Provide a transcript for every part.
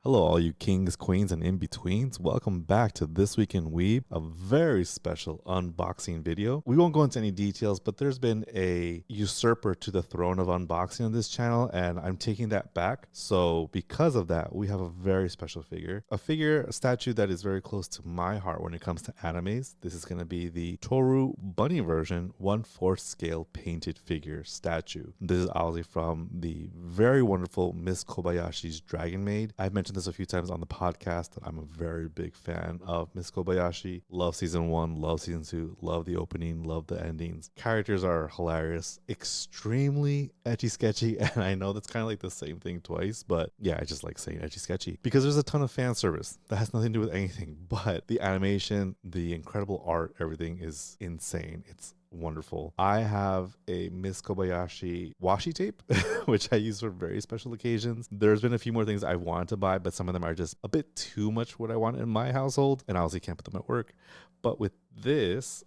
Hello, all you kings, queens, and in-betweens. Welcome back to This Week in Weeb, a very special unboxing video. We won't go into any details, but there's been a usurper to the throne of unboxing on this channel, and I'm taking that back. So because of that, we have a very special figure. A statue that is very close to my heart when it comes to animes. This is going to be the Tohru bunny version, 1/4 scale painted figure statue. This is obviously from the very wonderful Miss Kobayashi's Dragon Maid. I've mentioned this a few times on the podcast that I'm a very big fan of Miss Kobayashi. Love season 1, love season 2, love the opening, love the endings. Characters are hilarious, extremely etchy sketchy, and I know that's kind of like the same thing twice, but yeah, I just like saying etchy sketchy because there's a ton of fan service that has nothing to do with anything, but the animation, the incredible art, everything is insane. It's wonderful. I have a Miss Kobayashi washi tape, which I use for very special occasions. There's been a few more things I wanted to buy, but some of them are just a bit too much what I want in my household, and I obviously can't put them at work. But with this,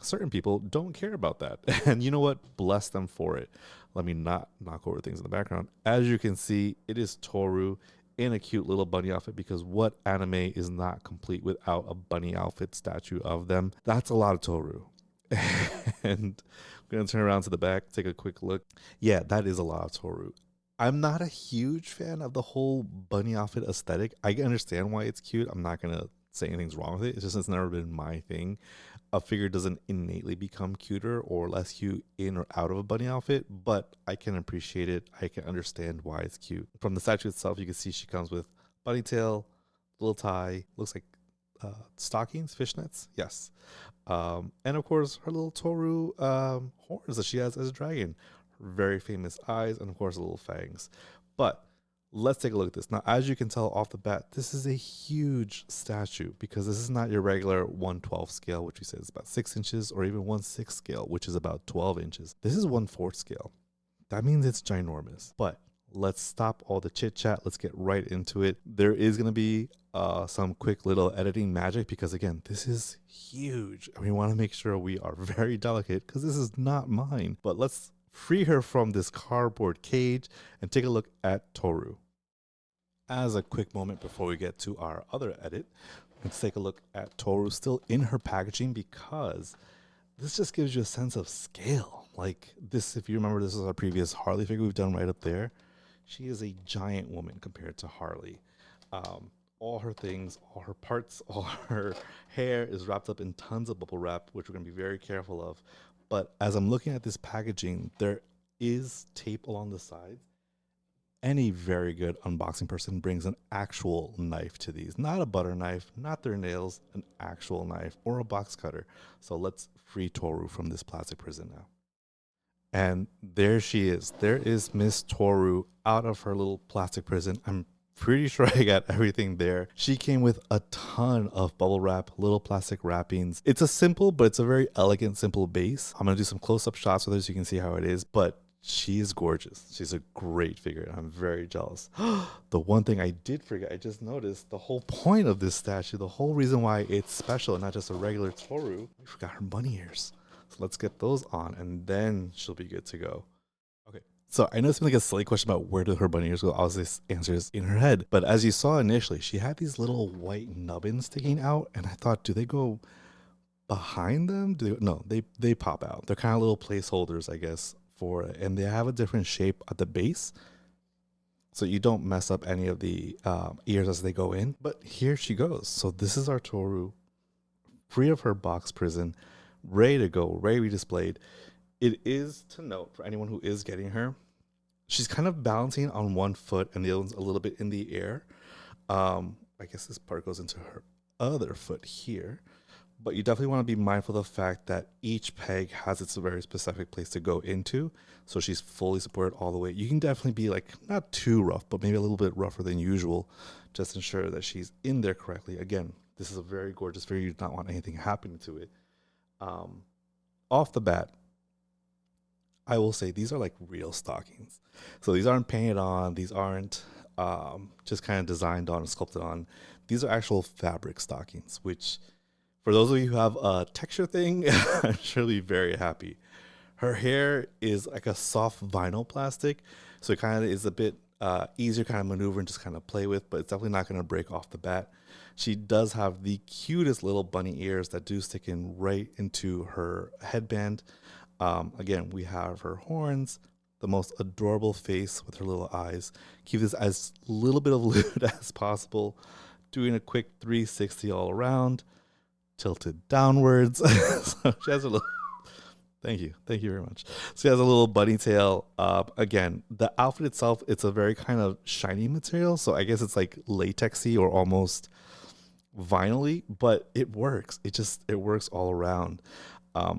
certain people don't care about that. And you know what? Bless them for it. Let me not knock over things in the background. As you can see, it is Tohru in a cute little bunny outfit, because what anime is not complete without a bunny outfit statue of them? That's a lot of Tohru. And we're going to turn around to the back, take a quick look. Yeah, that is a lot of Tohru. I'm not a huge fan of the whole bunny outfit aesthetic. I understand why it's cute. I'm not going to say anything's wrong with it. It's just it's never been my thing. A figure doesn't innately become cuter or less cute in or out of a bunny outfit, but I can appreciate it. I can understand why it's cute. From the statue itself, you can see she comes with bunny tail, little tie, looks like stockings, fishnets, yes. And of course, her little Tohru horns that she has as a dragon. Her very famous eyes, and of course, little fangs. But let's take a look at this. Now, as you can tell off the bat, this is a huge statue, because this is not your regular 1/12 scale, which we said is about 6 inches, or even 1/6 scale, which is about 12 inches. This is 1/4 scale. That means it's ginormous. But let's stop all the chit chat. Let's get right into it. There is going to be some quick little editing magic, because again, this is huge and we want to make sure we are very delicate, because this is not mine. But let's free her from this cardboard cage and take a look at Tohru. As a quick moment before we get to our other edit, let's take a look at Tohru still in her packaging, because this just gives you a sense of scale. Like this, if you remember, this is our previous Harley figure we've done right up there. She is a giant woman compared to Harley. All her things, all her parts, all her hair is wrapped up in tons of bubble wrap, which we're going to be very careful of. But as I'm looking at this packaging, there is tape along the sides. Any very good unboxing person brings an actual knife to these, not a butter knife, not their nails, an actual knife or a box cutter. So let's free Tohru from this plastic prison now. And there she is. There is Miss Tohru out of her little plastic prison. I'm pretty sure I got everything there. She came with a ton of bubble wrap, little plastic wrappings. It's a simple, but it's a very elegant, simple base. I'm going to do some close-up shots with her so you can see how it is, but she is gorgeous. She's a great figure, and I'm very jealous. The one thing I did forget, I just noticed the whole point of this statue, the whole reason why it's special and not just a regular Tohru, we forgot her bunny ears. So let's get those on, and then she'll be good to go. Okay, so I know it's been like a silly question about where do her bunny ears go. Obviously, this answer is in her head. But as you saw initially, she had these little white nubbins sticking out, and I thought, do they go behind them? No, they pop out. They're kind of little placeholders, I guess, for it, and they have a different shape at the base, so you don't mess up any of the ears as they go in. But here she goes. So this is our Tohru, free of her box prison, ready to go, ready to be displayed. It is to note for anyone who is getting her, she's kind of balancing on one foot and the other one's a little bit in the air. I guess this part goes into her other foot here, but you definitely want to be mindful of the fact that each peg has its very specific place to go into. So she's fully supported all the way. You can definitely be like, not too rough, but maybe a little bit rougher than usual. Just ensure that she's in there correctly. Again, this is a very gorgeous figure. You do not want anything happening to it. Off the bat, I will say these are like real stockings. So these aren't painted on. These aren't just kind of designed on and sculpted on. These are actual fabric stockings, which for those of you who have a texture thing, I'm surely very happy. Her hair is like a soft vinyl plastic, so it kind of is a bit easier kind of maneuver and just kind of play with, but it's definitely not going to break off the bat. She does have the cutest little bunny ears that do stick in right into her headband. Again, we have her horns, the most adorable face with her little eyes. Keep this as little bit of lewd as possible. Doing a quick 360 all around, tilted downwards. So she has a little. Thank you very much. She has a little bunny tail. Again, the outfit itself, it's a very kind of shiny material, so I guess it's like latexy or almost vinyl-y, but it works. It works all around.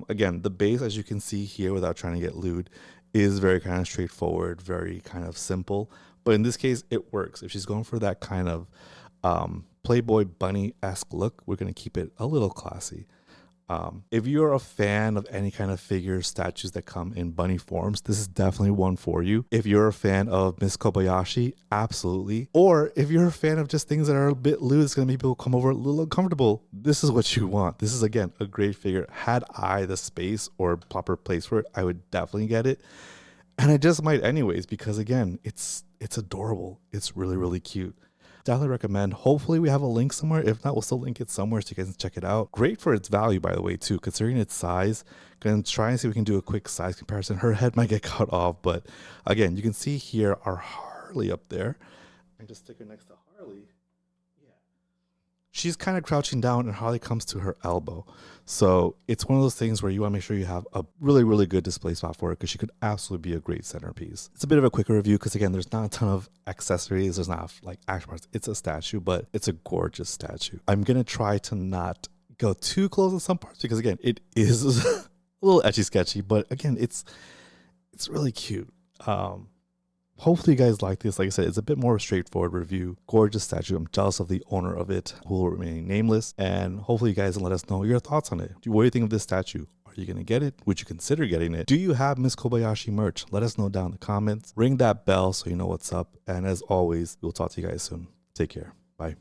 Again, the base, as you can see here, without trying to get lewd, is very kind of straightforward, very kind of simple. But in this case, it works. If she's going for that kind of Playboy bunny-esque look, we're going to keep it a little classy. If you're a fan of any kind of figures, statues that come in bunny forms, this is definitely one for you. If you're a fan of Miss Kobayashi, absolutely. Or if you're a fan of just things that are a bit loose, it's going to make people come over a little uncomfortable, this is what you want. This is, again, a great figure. Had I the space or proper place for it, I would definitely get it. And I just might anyways, because again, it's adorable. It's really, really cute. Definitely recommend. Hopefully we have a link somewhere. If not, we'll still link it somewhere so you guys can check it out. Great for its value, by the way, too, considering its size. Gonna try and see if we can do a quick size comparison. Her head might get cut off, but again, you can see here our Harley up there. And just stick her next to Harley. She's kind of crouching down and Harley comes to her elbow. So it's one of those things where you want to make sure you have a really, really good display spot for her, because she could absolutely be a great centerpiece. It's a bit of a quicker review because, again, there's not a ton of accessories. There's not like action parts. It's a statue, but it's a gorgeous statue. I'm going to try to not go too close to some parts because, again, it is a little etchy sketchy, but again, it's really cute. Hopefully you guys like this. Like I said, it's a bit more straightforward review. Gorgeous statue. I'm jealous of the owner of it, who will remain nameless. And hopefully you guys can let us know your thoughts on it. What do you think of this statue? Are you going to get it? Would you consider getting it? Do you have Miss Kobayashi merch? Let us know down in the comments. Ring that bell so you know what's up. And as always, we'll talk to you guys soon. Take care. Bye.